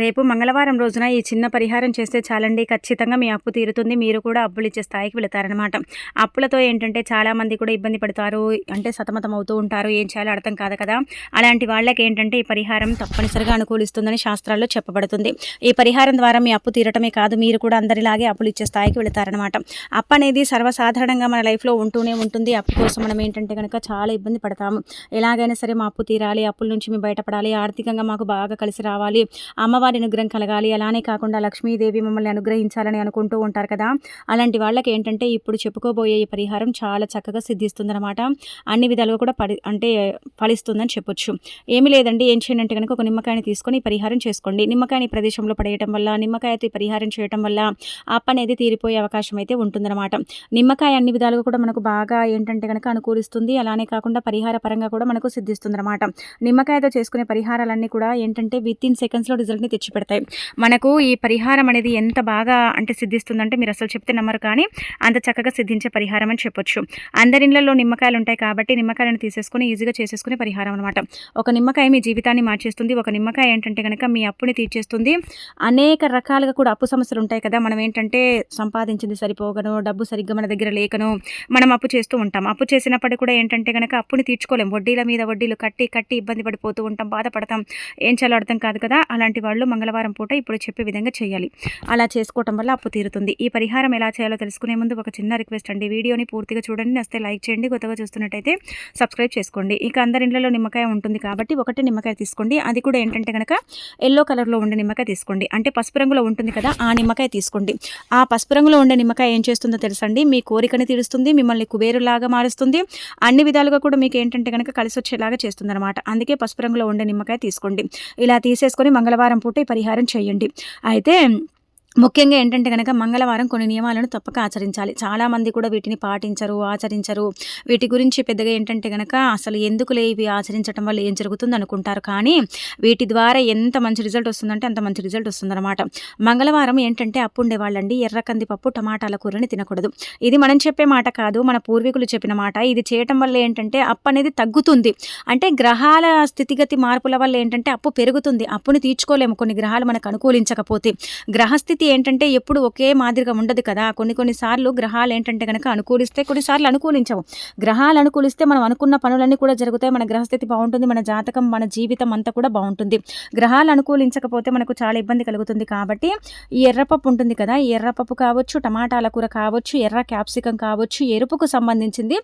రేపు మంగళవారం రోజున ఈ చిన్న పరిహారం చేస్తే చాలండి, ఖచ్చితంగా మీ అప్పు తీరుతుంది. మీరు కూడా అప్పులిచ్చే స్థాయికి వెళతారనమాట. అప్పులతో ఏంటంటే చాలామంది కూడా ఇబ్బంది పడతారు. అంటే సతమతం అవుతూ ఉంటారు. ఏం చేయాలో అర్థం కాదు కదా! అలాంటి వాళ్ళకి ఏంటంటే ఈ పరిహారం తప్పనిసరిగా అనుకూలిస్తుందని శాస్త్రాల్లో చెప్పబడుతుంది. ఈ పరిహారం ద్వారా మీ అప్పు తీరటమే కాదు, మీరు కూడా అందరిలాగే అప్పులిచ్చే స్థాయికి వెళతారనమాట. అప్పు అనేది సర్వసాధారణంగా మన లైఫ్‌లో ఉంటూనే ఉంటుంది. అప్పు కోసం మనం ఏంటంటే గనక చాలా ఇబ్బంది పడతాము. ఎలాగైనా సరే మా అప్పు తీరాలి, అప్పుల నుంచి మేము బయటపడాలి, ఆర్థికంగా మాకు బాగా కలిసి రావాలి, అమ్మవారి అనుగ్రహం కలగాలి, అలానే కాకుండా లక్ష్మీదేవి మమ్మల్ని అనుగ్రహించాలని అనుకుంటూ ఉంటారు కదా! అలాంటి వాళ్ళకి ఏంటంటే ఇప్పుడు చెప్పుకోబోయే ఈ పరిహారం చాలా చక్కగా సిద్ధిస్తుందనమాట. అన్ని విధాలుగా కూడా ఫలిస్తుందని చెప్పొచ్చు. ఏమీ లేదండి, ఏం చేయండి అంటే గనుక ఒక నిమ్మకాయని తీసుకొని ఈ పరిహారం చేసుకోండి. నిమ్మకాయని ఈ ప్రదేశంలో పడేయటం వల్ల, నిమ్మకాయతో ఈ పరిహారం చేయటం వల్ల అప్పు అనేది తీరిపోయే అవకాశం అయితే ఉంటుందన్నమాట. నిమ్మకాయ అన్ని విధాలుగా కూడా మనకు బాగా ఏంటంటే గనక అనుకూలిస్తుంది. అలానే కాకుండా పరిహార పరంగా కూడా మనకు సిద్ధిస్తుందన్నమాట. నిమ్మకాయతో చేసుకునే పరిహారాలన్నీ కూడా ఏంటంటే వితిన్ సెకండ్స్‌లో రిజల్ట్‌ని తెచ్చిపెడతాయి. మనకు ఈ పరిహారం అనేది ఎంత బాగా అంటే సిద్ధిస్తుందంటే మీరు అసలు చెప్తే నమ్మరు, కానీ అంత చక్కగా సిద్ధించే పరిహారం అని చెప్పొచ్చు. అందరి ఇళ్లలో నిమ్మకాయలు ఉంటాయి కాబట్టి నిమ్మకాయలను తీసేసుకొని ఈజీగా చేసేసుకునే పరిహారం అనమాట. ఒక నిమ్మకాయ మీ జీవితాన్ని మార్చేస్తుంది. ఒక నిమ్మకాయ ఏంటంటే గనక మీ అప్పుని తీర్చేస్తుంది. అనేక రకాలుగా కూడా అప్పు సమస్యలు ఉంటాయి కదా! మనం ఏంటంటే సంపాదించింది సరిపోగను, డబ్బు సరిగ్గా మన దగ్గర లేకను మనం అప్పు చేస్తూ ఉంటాం. అప్పు చేసినప్పటికి కూడా ఏంటంటే గనక అప్పుని తీర్చుకోలేం. వడ్డీల మీద వడ్డీలు కట్టి కట్టి ఇబ్బంది పడిపోతూ ఉంటాం, బాధపడతాం. ఏం చేయాలో అర్థం కాదు కదా! అలాంటి వాళ్ళు మంగళవారం పూట ఇప్పుడు చెప్పే విధంగా చేయాలి. అలా చేసుకోవటం వల్ల అప్పు తీరుతుంది. ఈ పరిహారం ఎలా చేయాలో తెలుసుకునే ముందు ఒక చిన్న రిక్వెస్ట్ అండి, వీడియోని పూర్తిగా చూడండి, నచ్చితే లైక్ చేయండి, కొత్తగా చూస్తున్నట్టయితే సబ్స్క్రైబ్ చేసుకోండి. ఇక అందరి ఇంట్లో నిమ్మకాయ ఉంటుంది కాబట్టి ఒకటే నిమ్మకాయ తీసుకోండి. అది కూడా ఏంటంటే కనుక ఎల్లో కలర్లో ఉండే నిమ్మకాయ తీసుకోండి. అంటే పసుపు రంగులో ఉంటుంది కదా, ఆ నిమ్మకాయ తీసుకోండి. ఆ పసుపు రంగులో ఉండే నిమ్మకాయ ఏం చేస్తుందో తెలుసండి, మీ కోరికని తీరుస్తుంది, మిమ్మల్ని కుబేరులాగా మారుస్తుంది, అన్ని విధాలుగా కూడా మీకు ఏంటంటే కనుక కలిసి వచ్చేలాగా చేస్తుంది అనమాట. అందుకే పసుపు రంగులో ఉండే నిమ్మకాయ తీసుకోండి. ఇలా తీసేసుకొని మంగళవారం పూట ఈ పరిహారం చేయండి. అయితే ముఖ్యంగా ఏంటంటే కనుక మంగళవారం కొన్ని నియమాలను తప్పక ఆచరించాలి. చాలామంది కూడా వీటిని పాటించరు, ఆచరించరు. వీటి గురించి పెద్దగా ఏంటంటే కనుక అసలు ఎందుకులే ఇవి ఆచరించడం వల్ల ఏం జరుగుతుంది అనుకుంటారు, కానీ వీటి ద్వారా ఎంత మంచి రిజల్ట్ వస్తుందంటే అంత మంచి రిజల్ట్ వస్తుందన్నమాట. మంగళవారం ఏంటంటే అప్పు ఉండేవాళ్ళండి ఎర్ర కందిపప్పు టమాటాల కూరని తినకూడదు. ఇది మనం చెప్పే మాట కాదు, మన పూర్వీకులు చెప్పిన మాట. ఇది చేయటం వల్ల ఏంటంటే అప్పు అనేది తగ్గుతుంది. అంటే గ్రహాల స్థితిగతి మార్పుల వల్ల ఏంటంటే అప్పు పెరుగుతుంది. అప్పుని తీర్చుకోలేము కొన్ని గ్రహాలు మనకు అనుకూలించకపోతే. గ్రహస్థితి ఏంటంటే ఎప్పుడు ఒకే మాదిరిగా ఉండదు కదా. కొన్ని సార్లు గ్రహాలు ఏంటంటే కనుక అనుకూలిస్తే, కొన్నిసార్లు అనుకూలించవు. గ్రహాలు అనుకూలిస్తే మనం అనుకున్న పనులన్నీ కూడా జరుగుతాయి, మన గ్రహస్థితి బాగుంటుంది, మన జాతకం మన జీవితం అంతా కూడా బాగుంటుంది. గ్రహాలు అనుకూలించకపోతే మనకు చాలా ఇబ్బంది కలుగుతుంది. కాబట్టి ఈ ఎర్రపప్పు ఉంటుంది కదా, ఈ ఎర్రపప్పు కావచ్చు, టమాటాల కూర కావచ్చు, ఎర్ర క్యాప్సికం కావచ్చు, ఎరుపుకు సంబంధించింది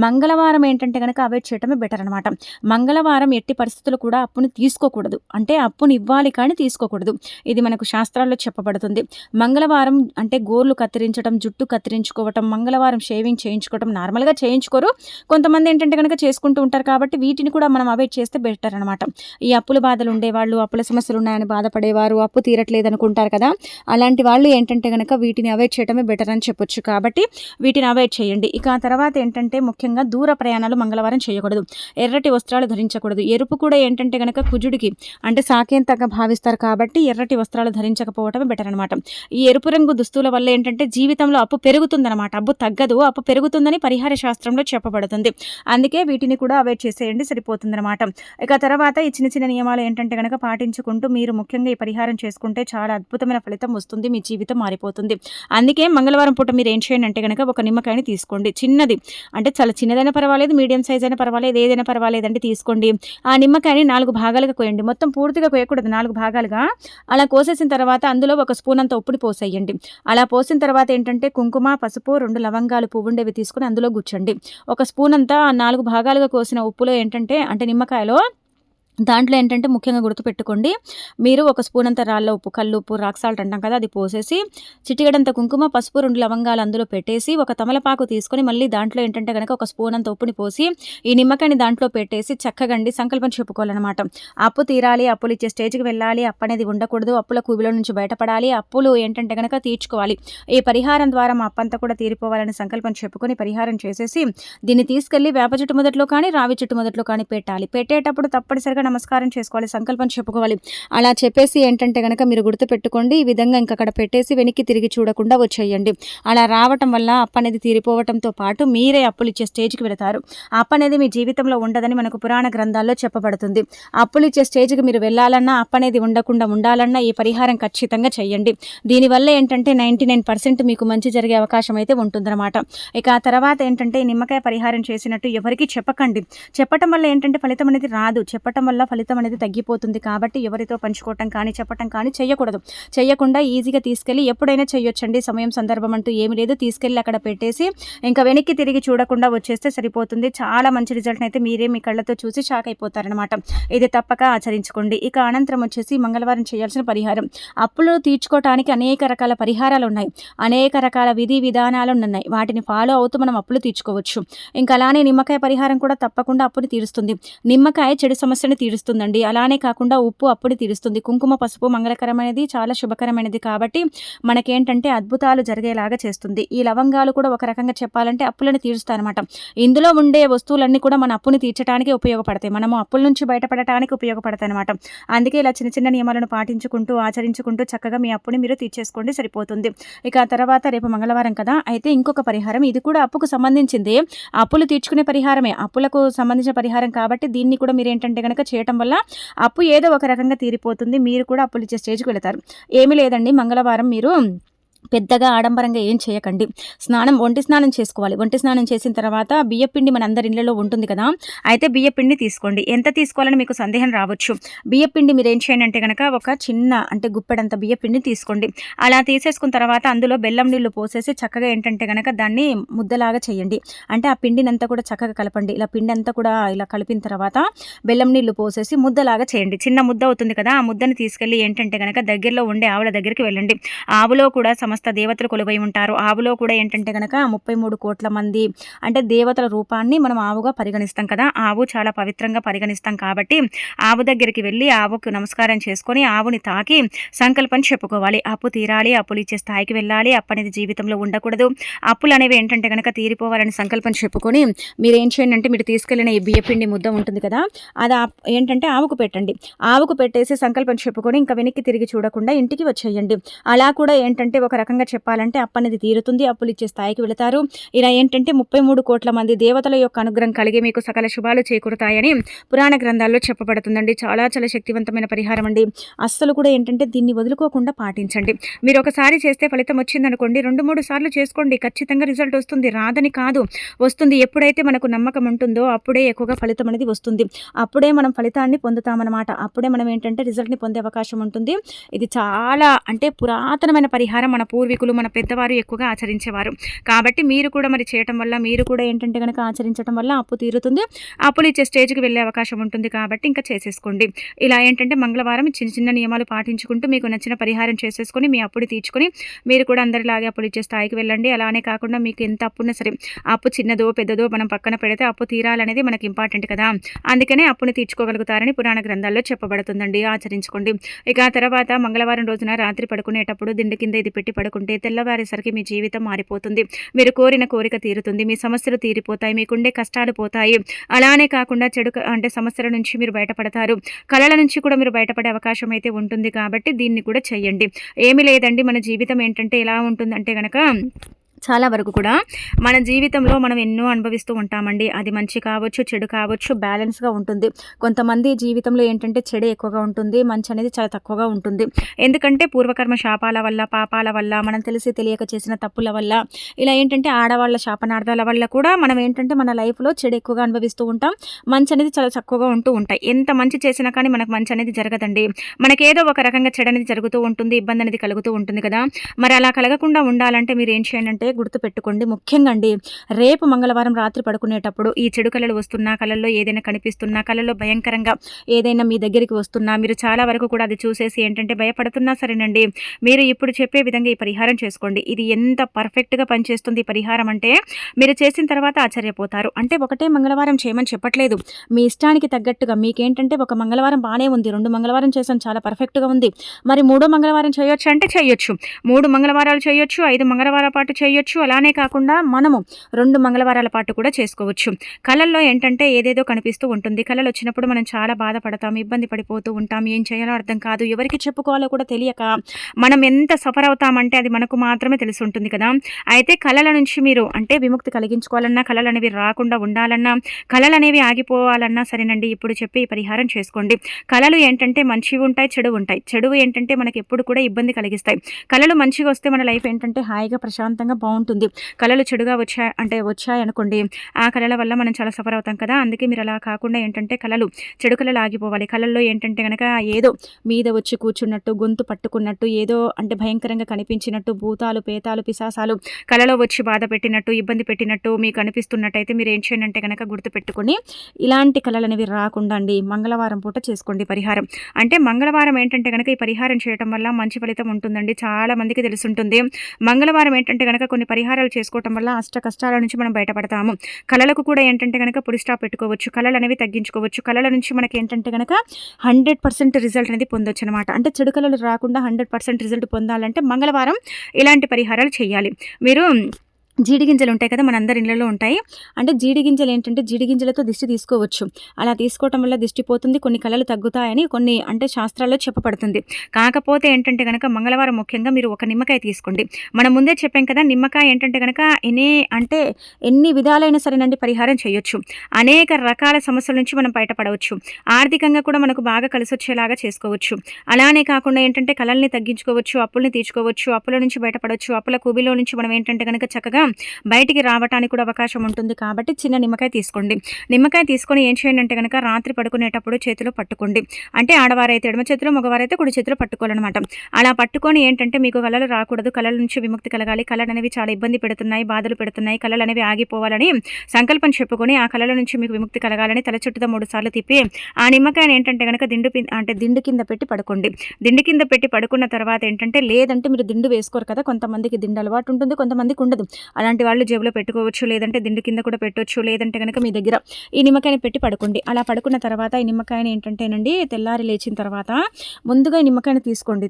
మంగళవారం ఏంటంటే కనుక అవాయిడ్ చేయటమే బెటర్ అనమాట. మంగళవారం ఎట్టి పరిస్థితులు కూడా అప్పుని తీసుకోకూడదు. అంటే అప్పుని ఇవ్వాలి కానీ తీసుకోకూడదు. ఇది మనకు శాస్త్రాల్లో చెప్పబడుతుంది. మంగళవారం అంటే గోర్లు కత్తిరించడం, జుట్టు కత్తిరించుకోవటం, మంగళవారం షేవింగ్ చేయించుకోవటం నార్మల్గా చేయించుకోరు, కొంతమంది ఏంటంటే కనుక చేసుకుంటూ ఉంటారు. కాబట్టి వీటిని కూడా మనం అవాయిడ్ చేస్తే బెటర్ అనమాట. ఈ అప్పుల బాధలు ఉండేవాళ్ళు, అప్పుల సమస్యలు ఉన్నాయని బాధపడేవారు, అప్పు తీరట్లేదు అనుకుంటారు కదా, అలాంటి వాళ్ళు ఏంటంటే కనుక వీటిని అవాయిడ్ చేయడమే బెటర్ అని చెప్పొచ్చు. కాబట్టి వీటిని అవాయిడ్ చేయండి. ఇక ఆ తర్వాత ఏంటంటే ముఖ్యంగా దూర ప్రయాణాలు మంగళవారం చేయకూడదు. ఎర్రటి వస్త్రాలు ధరించకూడదు. ఎరుపు కూడా ఏంటంటే కనుక కుజుడికి అంటే సాకేంతంగా భావిస్తారు కాబట్టి ఎర్రటి వస్త్రాలు ధరించకపోవటమే బెటర్ అనమాట. ఈ ఎరుపు రంగు దుస్తుల వల్ల ఏంటంటే జీవితంలో అప్పు పెరుగుతుందన్నమాట. అప్పు తగ్గదు, అప్పు పెరుగుతుందని పరిహార శాస్త్రంలో చెప్పబడుతుంది. అందుకే వీటిని కూడా అవాయిడ్ చేసేయండి, సరిపోతుందన్నమాట. ఇక తర్వాత ఈ చిన్న చిన్న నియమాలు ఏంటంటే కనుక పాటించుకుంటూ మీరు ముఖ్యంగా ఈ పరిహారం చేసుకుంటే చాలా అద్భుతమైన ఫలితం వస్తుంది, మీ జీవితం మారిపోతుంది. అందుకే మంగళవారం పూట మీరు ఏం చేయండి అంటే కనుక ఒక నిమ్మకాయని తీసుకోండి. చిన్నది అంటే చాలా చిన్నదైనా పర్వాలేదు, మీడియం సైజ్ అయినా పర్వాలేదు, ఏదైనా పర్వాలేదండి తీసుకోండి. ఆ నిమ్మకాయని 4 భాగాలుగా కోయండి. మొత్తం పూర్తిగా కోయకూడదు, 4 భాగాలుగా. అలా కోసేసిన తర్వాత అందులో ఒక స్పూన్ అంత ఉప్పుని పోసేయండి. అలా పోసిన తర్వాత ఏంటంటే కుంకుమ, పసుపు, 2 లవంగాలు పువ్వుండేవి తీసుకుని అందులో గుచ్చండి. ఒక స్పూన్ అంతా 4 భాగాలుగా కోసిన ఉప్పులో ఏంటంటే అంటే నిమ్మకాయలో దాంట్లో ఏంటంటే ముఖ్యంగా గుర్తుపెట్టుకోండి, మీరు ఒక స్పూన్ అంత రాళ్ళ ఉప్పు, కల్లు ఉప్పు, రాక్ సాల్ట్ అంటాం కదా, అది పోసేసి చిటికెడంత కుంకుమ, పసుపు, 2 లవంగాలు అందులో పెట్టేసి ఒక తమలపాకు తీసుకొని మళ్ళీ దాంట్లో ఏంటంటే కనుక ఒక స్పూన్ అంత ఉప్పుని పోసి ఈ నిమ్మకాయని దాంట్లో పెట్టేసి చక్కగండి సంకల్పం చెప్పుకోవాలన్నమాట. అప్పు తీరాలి, అప్పులు ఇచ్చే స్టేజ్కి వెళ్ళాలి, అప్పు అనేది ఉండకూడదు, అప్పుల కూబిలో నుంచి బయటపడాలి, అప్పులు ఏంటంటే కనుక తీర్చుకోవాలి, ఈ పరిహారం ద్వారా మా అప్పంతా కూడా తీరిపోవాలని సంకల్పం చెప్పుకొని పరిహారం చేసేసి దీన్ని తీసుకెళ్లి వేప చెట్టు మొదట్లో కానీ రావి చెట్టు మొదట్లో కానీ పెట్టాలి. పెట్టేటప్పుడు తప్పనిసరిగా నమస్కారం చేసుకోవాలి, సంకల్పం చెప్పుకోవాలి. అలా చెప్పేసి ఏంటంటే గనక మీరు గుర్తుపెట్టుకోండి. ఈ విధంగా ఇంక అక్కడ పెట్టేసి వెనక్కి తిరిగి చూడకుండా వచ్చేయండి. అలా రావటం వల్ల అప్పనేది తీరిపోవటంతో పాటు మీరే అప్పులిచ్చే స్టేజ్‌కి వెళతారు. అప్పనేది మీ జీవితంలో ఉండదని మనకు పురాణ గ్రంథాల్లో చెప్పబడుతుంది. అప్పులిచ్చే స్టేజ్‌కి మీరు వెళ్ళాలన్నా, అప్పనేది ఉండకుండా ఉండాలన్నా ఈ పరిహారం ఖచ్చితంగా చేయండి. దీనివల్ల ఏంటంటే 99% మీకు మంచి జరిగే అవకాశం అయితే ఉంటుందన్నమాట. ఇక ఆ తర్వాత ఏంటంటే నిమ్మకాయ పరిహారం చేసినట్టు ఎవరికీ చెప్పకండి. చెప్పటం వల్ల ఏంటంటే ఫలితం అనేది రాదు. చెప్పటం వల్ల ఫలితం అనేది తగ్గిపోతుంది. కాబట్టి ఎవరితో పంచుకోవటం కానీ, చెప్పటం కానీ చేయకూడదు. చేయకుండా ఈజీగా తీసుకెళ్ళి ఎప్పుడైనా చేయొచ్చండి. సమయం సందర్భం అంటూ ఏమి లేదు. తీసుకెళ్ళి అక్కడ పెట్టేసి ఇంకా వెనక్కి తిరిగి చూడకుండా వచ్చేస్తే సరిపోతుంది. చాలా మంచి రిజల్ట్‌ని అయితే మీరే మీ కళ్ళతో చూసి షాక్ అయిపోతారనమాట. ఇది తప్పక ఆచరించుకోండి. ఇక అనంతరం వచ్చేసి మంగళవారం చేయాల్సిన పరిహారం. అప్పులు తీర్చుకోవటానికి అనేక రకాల పరిహారాలు ఉన్నాయి. అనేక రకాల విధి విధానాలు ఉన్నాయి. వాటిని ఫాలో అవుతూ మనం అప్పులు తీర్చుకోవచ్చు. ఇంకా అలానే నిమ్మకాయ పరిహారం కూడా తప్పకుండా అప్పుని తీరుస్తుంది. నిమ్మకాయ చెడు సమస్యని తీరుస్తుందండి. అలానే కాకుండా ఉప్పు అప్పుని తీరుస్తుంది. కుంకుమ, పసుపు మంగళకరమైనది, చాలా శుభకరమైనది కాబట్టి మనకేంటంటే అద్భుతాలు జరిగేలాగా చేస్తుంది. ఈ లవంగాలు కూడా ఒక రకంగా చెప్పాలంటే అప్పులను తీరుస్తాయన్నమాట. ఇందులో ఉండే వస్తువులన్నీ కూడా మన అప్పుని తీర్చడానికి ఉపయోగపడతాయి. మనము అప్పుల నుంచి బయటపడటానికి ఉపయోగపడతాయి అనమాట. అందుకే ఇలా చిన్న చిన్న నియమాలను పాటించుకుంటూ, ఆచరించుకుంటూ చక్కగా మీ అప్పుని మీరు తీర్చేసుకోండి, సరిపోతుంది. ఇక ఆ తర్వాత రేపు మంగళవారం కదా, అయితే ఇంకొక పరిహారం, ఇది కూడా అప్పుకు సంబంధించింది. అప్పులు తీర్చుకునే పరిహారమే, అప్పులకు సంబంధించిన పరిహారం కాబట్టి దీన్ని కూడా మీరు ఏంటంటే కనుక చేయటం వల్ల అప్పు ఏదో ఒక రకంగా తీరిపోతుంది. మీరు కూడా అప్పులు ఇచ్చే స్టేజ్కి వెళతారు. ఏమీ లేదండి, మంగళవారం మీరు పెద్దగా ఆడంబరంగా ఏం చేయకండి. ఒంటి స్నానం చేసుకోవాలి. ఒంటి స్నానం చేసిన తర్వాత బియ్యపిండి మన అందరి ఇళ్లలో ఉంటుంది కదా, అయితే బియ్యపిండి తీసుకోండి. ఎంత తీసుకోవాలని మీకు సందేహం రావచ్చు. బియ్యపిండి మీరు ఏం చేయండి అంటే కనుక ఒక చిన్న అంటే గుప్పెడంత బియ్యపిండి తీసుకోండి. అలా తీసేసుకున్న తర్వాత అందులో బెల్లం నీళ్లు పోసేసి చక్కగా ఏంటంటే కనుక దాన్ని ముద్దలాగా చేయండి. అంటే ఆ పిండినంతా కూడా చక్కగా కలపండి. ఇలా పిండి అంతా కూడా ఇలా కలిపిన తర్వాత బెల్లం నీళ్లు పోసేసి ముద్దలాగా చేయండి. చిన్న ముద్ద అవుతుంది కదా, ఆ ముద్దని తీసుకెళ్ళి ఏంటంటే కనుక దగ్గరలో ఉండే ఆవుల దగ్గరికి వెళ్ళండి. ఆవులో కూడా సమస్త దేవతలు కొలువై ఉంటారు. ఆవులో కూడా ఏంటంటే కనుక 33 కోట్ల మంది అంటే దేవతల రూపాన్ని మనం ఆవుగా పరిగణిస్తాం కదా, ఆవు చాలా పవిత్రంగా పరిగణిస్తాం కాబట్టి ఆవు దగ్గరికి వెళ్ళి ఆవుకు నమస్కారం చేసుకొని ఆవుని తాకి సంకల్పం చెప్పుకోవాలి. అప్పు తీరాలి, అప్పులు ఇచ్చే స్థాయికి వెళ్ళాలి, అప్పు అనేది జీవితంలో ఉండకూడదు, అప్పులు అనేవి ఏంటంటే కనుక తీరిపోవాలని సంకల్పం చెప్పుకొని మీరు ఏం చేయండి అంటే మీరు తీసుకెళ్ళిన ఈ బియ్యపిండి ముద్ద ఉంటుంది కదా, అది ఏంటంటే ఆవుకు పెట్టండి. ఆవుకు పెట్టేసి సంకల్పం చెప్పుకొని ఇంకా వెనక్కి తిరిగి చూడకుండా ఇంటికి వచ్చేయండి. అలా కూడా ఏంటంటే ఒక రకంగా చెప్పాలంటే అప్పు అనేది తీరుతుంది, అప్పులు ఇచ్చే స్థాయికి వెళతారు. ఇలా ఏంటంటే 33 కోట్ల మంది దేవతల యొక్క అనుగ్రహం కలిగి మీకు సకల శుభాలు చేకూరుతాయని పురాణ గ్రంథాల్లో చెప్పబడుతుందండి. చాలా చాలా శక్తివంతమైన పరిహారం అండి. అస్సలు కూడా ఏంటంటే దీన్ని వదులుకోకుండా పాటించండి. మీరు ఒకసారి చేస్తే ఫలితం వచ్చిందనుకోండి, 2-3 సార్లు చేసుకోండి, ఖచ్చితంగా రిజల్ట్ వస్తుంది. రాదని కాదు, వస్తుంది. ఎప్పుడైతే మనకు నమ్మకం ఉంటుందో అప్పుడే ఎక్కువగా ఫలితం అనేది వస్తుంది. అప్పుడే మనం ఫలితాన్ని పొందుతామన్నమాట. అప్పుడే మనం ఏంటంటే రిజల్ట్ని పొందే అవకాశం ఉంటుంది. ఇది చాలా అంటే పురాతనమైన పరిహారం. మన పూర్వీకులు, మన పెద్దవారు ఎక్కువగా ఆచరించేవారు. కాబట్టి మీరు కూడా మరి చేయటం వల్ల, మీరు కూడా ఏంటంటే కనుక ఆచరించడం వల్ల అప్పు తీరుతుంది, అప్పులు ఇచ్చే స్టేజ్కి వెళ్ళే అవకాశం ఉంటుంది. కాబట్టి ఇంకా చేసేసుకోండి. ఇలా ఏంటంటే మంగళవారం చిన్న చిన్న నియమాలు పాటించుకుంటూ మీకు నచ్చిన పరిహారం చేసేసుకొని మీ అప్పుని తీర్చుకొని మీరు కూడా అందరిలాగే అప్పులు ఇచ్చే స్థాయికి వెళ్ళండి. అలానే కాకుండా మీకు ఎంత అప్పున్నా సరే, అప్పు చిన్నదో పెద్దదో మనం పక్కన పెడితే అప్పు తీరాలనేది మనకి ఇంపార్టెంట్ కదా, అందుకనే అప్పుని తీర్చుకోగలుగుతారని పురాణ గ్రంథాల్లో చెప్పబడుతుందండి. ఆచరించుకోండి. ఇక ఆ తర్వాత మంగళవారం రోజున రాత్రి పడుకునేటప్పుడు దిండు కింద ఇది పెట్టి పడుకుంటే తెల్లవారేసరికి మీ జీవితం మారిపోతుంది. మీరు కోరిన కోరిక తీరుతుంది, మీ సమస్యలు తీరిపోతాయి, మీకుండే కష్టాలు పోతాయి. అలానే కాకుండా చెడు అంటే సమస్యల నుంచి మీరు బయటపడతారు, కళల నుంచి కూడా మీరు బయటపడే అవకాశం అయితే ఉంటుంది. కాబట్టి దీన్ని కూడా చెయ్యండి. ఏమీ లేదండి, మన జీవితం ఏంటంటే ఎలా ఉంటుందంటే గనక చాలా వరకు కూడా మన జీవితంలో మనం ఎన్నో అనుభవిస్తూ ఉంటామండి. అది మంచి కావచ్చు, చెడు కావచ్చు, బ్యాలెన్స్గా ఉంటుంది. కొంతమంది జీవితంలో ఏంటంటే చెడు ఎక్కువగా ఉంటుంది, మంచి అనేది చాలా తక్కువగా ఉంటుంది. ఎందుకంటే పూర్వకర్మ శాపాల వల్ల, పాపాల వల్ల, మనం తెలిసి తెలియక చేసిన తప్పుల వల్ల, ఇలా ఏంటంటే ఆడవాళ్ళ శాపనార్థాల వల్ల కూడా మనం ఏంటంటే మన లైఫ్లో చెడు ఎక్కువగా అనుభవిస్తూ ఉంటాం, మంచి అనేది చాలా తక్కువగా ఉంటూ ఉంటాయి. ఎంత మంచి చేసినా కానీ మనకు మంచి అనేది జరగదండి. మనకేదో ఒక రకంగా చెడు అనేది జరుగుతూ ఉంటుంది, ఇబ్బంది అనేది కలుగుతూ ఉంటుంది కదా. మరి అలా కలగకుండా ఉండాలంటే మీరు ఏం చేయండి అంటే గుర్తుపెట్టుకోండి. ముఖ్యంగా అండి, రేపు మంగళవారం రాత్రి పడుకునేటప్పుడు ఈ చెడు కళలు వస్తున్నా, కళల్లో ఏదైనా కనిపిస్తున్నా, కళల్లో భయంకరంగా ఏదైనా మీ దగ్గరికి వస్తున్నా, మీరు చాలా వరకు కూడా అది చూసేసి ఏంటంటే భయపడుతున్నా సరేనండి, మీరు ఇప్పుడు చెప్పే విధంగా ఈ పరిహారం చేసుకోండి. ఇది ఎంత పర్ఫెక్ట్గా పనిచేస్తుంది ఈ పరిహారం అంటే మీరు చేసిన తర్వాత ఆశ్చర్యపోతారు. అంటే ఒకటే మంగళవారం చేయమని చెప్పట్లేదు, మీ ఇష్టానికి తగ్గట్టుగా. మీకేంటంటే ఒక మంగళవారం బాగానే ఉంది, 2 మంగళవారం చేసాను చాలా పర్ఫెక్ట్గా ఉంది, మరి 3వ మంగళవారం చేయొచ్చు అంటే చేయొచ్చు, 3 మంగళవారాలు చేయొచ్చు, 5 మంగళవారాల పాటు చేయొచ్చు, చేయొచ్చు. అలానే కాకుండా మనము 2 మంగళవారాల పాటు కూడా చేసుకోవచ్చు. కళల్లో ఏంటంటే ఏదేదో కనిపిస్తూ ఉంటుంది. కళలొచ్చినప్పుడు మనం చాలా బాధపడతాం, ఇబ్బంది పడిపోతూ ఉంటాం. ఏం చేయాలో అర్థం కాదు. ఎవరికి చెప్పుకోవాలో కూడా తెలియక మనం ఎంత సఫర్ అవుతామంటే అది మనకు మాత్రమే తెలిసుంటుంది కదా! అయితే కళల నుంచి మీరు అంటే విముక్తి కలిగించుకోవాలన్నా, కళలనేవి రాకుండా ఉండాలన్నా, కళలనేవి ఆగిపోవాలన్నా సరేనండి, ఇప్పుడు చెప్పే ఈ పరిహారం చేసుకోండి. కళలు ఏంటంటే మంచివి ఉంటాయి, చెడు ఉంటాయి. చెడువి ఏంటంటే మనకెప్పుడు కూడా ఇబ్బంది కలిగిస్తాయి. కళలు మంచిగా వస్తే మన లైఫ్ ఏంటంటే హాయిగా, ప్రశాంతంగా బావుంటుంది. కళలు చెడుగా వచ్చాయనుకోండి, ఆ కళల వల్ల మనం చాలా సఫర్ అవుతాం కదా! అందుకే మీరు అలా కాకుండా ఏంటంటే చెడు కళలు ఆగిపోవాలి. కళల్లో ఏంటంటే గనక ఏదో మీద వచ్చి కూర్చున్నట్టు, గొంతు పట్టుకున్నట్టు, ఏదో అంటే భయంకరంగా కనిపించినట్టు, భూతాలు, పేతాలు, పిశాసాలు కలలో వచ్చి బాధ పెట్టినట్టు, ఇబ్బంది పెట్టినట్టు మీకు అనిపిస్తున్నట్టయితే మీరు ఏం చేయండి అంటే గనక గుర్తుపెట్టుకొని ఇలాంటి కళలనేవి రాకుండా అండి మంగళవారం పూట చేసుకోండి పరిహారం. అంటే మంగళవారం ఏంటంటే గనక ఈ పరిహారం చేయటం వల్ల మంచి ఫలితం ఉంటుందండి. చాలా మందికి తెలుసుంటుంది. మంగళవారం ఏంటంటే గనక కొన్ని పరిహారాలు చేసుకోవటం వల్ల అష్ట కష్టాల నుంచి మనం బయటపడతాము. కళలకు కూడా ఏంటంటే గనక పులి స్టాప్ పెట్టుకోవచ్చు. కళలు అనేవి తగ్గించుకోవచ్చు. కళల నుంచి మనకి ఏంటంటే గనక 100% రిజల్ట్ అనేది పొందొచ్చనమాట. అంటే చెడు కళలు రాకుండా 100% రిజల్ట్ పొందాలంటే మంగళవారం ఇలాంటి పరిహారాలు చేయాలి. మీరు జీడి గింజలు ఉంటాయి కదా, మనందరి ఇళ్లలో ఉంటాయి. అంటే జీడి గింజలు ఏంటంటే జీడి గింజలతో దిష్టి తీసుకోవచ్చు. అలా తీసుకోవటం వల్ల దిష్టి పోతుంది, కొన్ని కళలు తగ్గుతాయని కొన్ని అంటే శాస్త్రాల్లో చెప్పబడుతుంది. కాకపోతే ఏంటంటే గనక మంగళవారం ముఖ్యంగా మీరు ఒక నిమ్మకాయ తీసుకోండి. మనం ముందే చెప్పాం కదా, నిమ్మకాయ ఏంటంటే గనక ఎన్ని విధాలైనా సరేనండి పరిహారం చేయొచ్చు. అనేక రకాల సమస్యల నుంచి మనం బయటపడవచ్చు. ఆర్థికంగా కూడా మనకు బాగా కలిసొచ్చేలాగా చేసుకోవచ్చు. అలానే కాకుండా ఏంటంటే కళల్ని తగ్గించుకోవచ్చు, అప్పుల్ని తీర్చుకోవచ్చు, అప్పుల నుంచి బయటపడవచ్చు. అప్పుల కూబిలో నుంచి మనం ఏంటంటే గనక చక్కగా బయటికి రావటానికి కూడా అవకాశం ఉంటుంది. కాబట్టి చిన్న నిమ్మకాయ తీసుకోండి. నిమ్మకాయ తీసుకొని ఏం చేయండి అంటే గనక రాత్రి పడుకునేటప్పుడు చేతిలో పట్టుకోండి. అంటే ఆడవారైతే ఎడమ చేతిలో, మగవారైతే కుడి చేతిలో పట్టుకోవాలన్నమాట. అలా పట్టుకొని ఏంటంటే మీకు కళలు రాకూడదు, కళల నుంచి విముక్తి కలగాలి, కళలు అనేవి చాలా ఇబ్బంది పెడుతున్నాయి, బాధలు పెడుతున్నాయి, కళలు అనేవి ఆగిపోవాలని సంకల్పం చెప్పుకొని ఆ కళల నుంచి మీకు విముక్తి కలగాలని తల చుట్టూతో 3 సార్లు తిప్పి ఆ నిమ్మకాయని ఏంటంటే గనక దిండు కింద పెట్టి పడుకోండి. దిండు కింద పెట్టి పడుకున్న తర్వాత ఏంటంటే లేదంటే మీరు దిండు వేసుకోరు కదా, కొంతమందికి దిండు అలవాటు ఉంటుంది, కొంతమందికి ఉండదు. అలాంటి వాళ్ళు జేబులో పెట్టుకోవచ్చు, లేదంటే దిండు కింద కూడా పెట్టొచ్చు, లేదంటే కనుక మీ దగ్గర ఈ నిమ్మకాయని పెట్టి పడుకోండి. అలా పడుకున్న తర్వాత ఈ నిమ్మకాయని ఏంటంటేనండి తెల్లారి లేచిన తర్వాత ముందుగా ఈ నిమ్మకాయని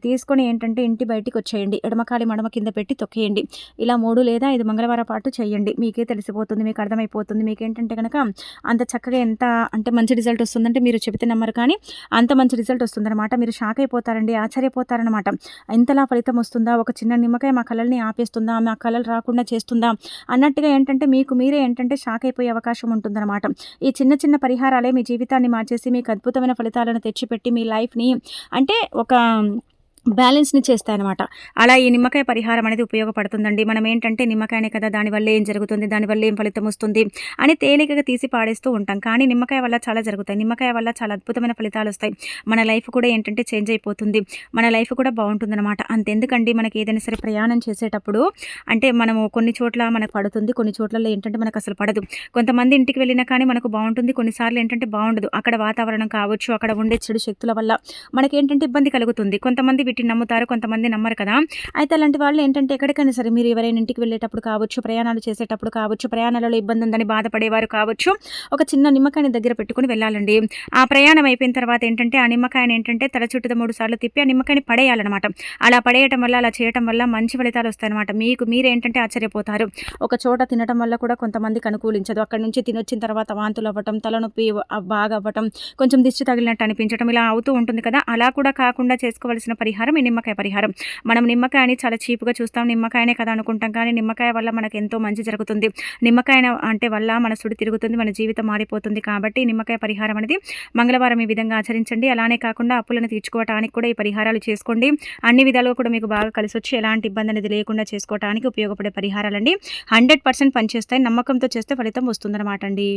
తీసుకొని ఏంటంటే ఇంటి బయటికి వచ్చేయండి. ఎడమకాలి మడమ కింద పెట్టి తొక్కేయండి. ఇలా 3 లేదా 5 మంగళవారం పాటు చేయండి. మీకే తెలిసిపోతుంది, మీకు అర్థమైపోతుంది. మీకేంటంటే కనుక అంత చక్కగా ఎంత అంటే మంచి రిజల్ట్ వస్తుందంటే మీరు చెబితే నమ్మరు, కానీ అంత మంచి రిజల్ట్ వస్తుందన్నమాట. మీరు షాక్ అయిపోతారండి, ఆశ్చర్యపోతారనమాట. ఇంతలా ఫలితం వస్తుందా, ఒక చిన్న నిమ్మకాయ మా కళల్ని ఆపేస్తుందా, మా కళలు రాకుండా చేస్తుందా అన్నట్టుగా ఏంటంటే మీకు మీరే ఏంటంటే షాక్ అయిపోయే అవకాశం ఉంటుందన్నమాట. ఈ చిన్న చిన్న పరిహారాలే మీ జీవితాన్ని మార్చేసి మీకు అద్భుతమైన ఫలితాలను తెచ్చిపెట్టి మీ లైఫ్ని అంటే ఒక బ్యాలెన్స్‌ని చేస్తాయనమాట. అలా ఈ నిమ్మకాయ పరిహారం అనేది ఉపయోగపడుతుందండి. మనం ఏంటంటే నిమ్మకాయనే కదా, దానివల్ల ఏం జరుగుతుంది, దానివల్ల ఏం ఫలితం వస్తుంది అని తేలికగా తీసి పాడేస్తూ ఉంటాం. కానీ నిమ్మకాయ వల్ల చాలా జరుగుతాయి. నిమ్మకాయ వల్ల చాలా అద్భుతమైన ఫలితాలు వస్తాయి. మన లైఫ్ కూడా ఏంటంటే చేంజ్ అయిపోతుంది. మన లైఫ్ కూడా బాగుంటుందన్నమాట. అంతెందుకండి, మనకి ఏదైనా సరే ప్రయాణం చేసేటప్పుడు అంటే మనము కొన్ని చోట్ల మనకు పడుతుంది, కొన్ని చోట్లలో ఏంటంటే మనకు అసలు పడదు. కొంతమంది ఇంటికి వెళ్ళినా కానీ మనకు బాగుంటుంది, కొన్నిసార్లు ఏంటంటే బాగుండదు. అక్కడ వాతావరణం కావచ్చు, అక్కడ ఉండే చెడు శక్తుల వల్ల మనకేంటంటే ఇబ్బంది కలుగుతుంది. కొంతమంది వీటిని నమ్ముతారు, కొంతమంది నమ్మరు కదా. అయితే అలాంటి వాళ్ళు ఏంటంటే ఎక్కడికైనా సరే మీరు ఎవరైనా ఇంటికి వెళ్ళేటప్పుడు కావచ్చు, ప్రయాణాలు చేసేటప్పుడు కావచ్చు, ప్రయాణాలలో ఇబ్బంది ఉందని బాధపడేవారు కావచ్చు, ఒక చిన్న నిమ్మకాయని దగ్గర పెట్టుకుని వెళ్ళాలండి. ఆ ప్రయాణం అయిపోయిన తర్వాత ఏంటంటే ఆ నిమ్మకాయని ఏంటంటే తల చుట్టూ 3 సార్లు తిప్పి ఆ నిమ్మకాయని పడేయాలన్నమాట. అలా పడేయటం వల్ల, అలా చేయటం వల్ల మంచి ఫలితాలు వస్తాయన్నమాట. మీరేంటంటే ఆశ్చర్యపోతారు. ఒక చోట తినటం వల్ల కూడా కొంతమందికి అనుకూలించదు. అక్కడ నుంచి తినొచ్చిన తర్వాత వాంతులు అవ్వటం, తలనొప్పి బాగా అవ్వటం, కొంచెం దిష్టి తగిలినట్టు అనిపించడం ఇలా అవుతూ ఉంటుంది కదా. అలా కూడా కాకుండా చేసుకోవాల్సిన పరిహారం ఈ నిమ్మకాయ పరిహారం. మనం నిమ్మకాయని చాలా చీప్‌గా చూస్తాం, నిమ్మకాయనే కదా అనుకుంటాం, కానీ నిమ్మకాయ వల్ల మనకు ఎంతో మంచి జరుగుతుంది. నిమ్మకాయ అంటే వల్ల మన సుడి తిరుగుతుంది, మన జీవితం మారిపోతుంది. కాబట్టి నిమ్మకాయ పరిహారం అనేది మంగళవారం ఈ విధంగా ఆచరించండి. అలానే కాకుండా అప్పులను తీర్చుకోవడానికి కూడా ఈ పరిహారాలు చేసుకోండి. అన్ని విధాలుగా కూడా మీకు బాగా కలిసొచ్చి ఎలాంటి ఇబ్బంది అనేది లేకుండా చేసుకోవడానికి ఉపయోగపడే పరిహారాలండి. 100% పనిచేస్తాయి. నమ్మకంతో చేస్తే ఫలితం వస్తుందన్నమాట అండి.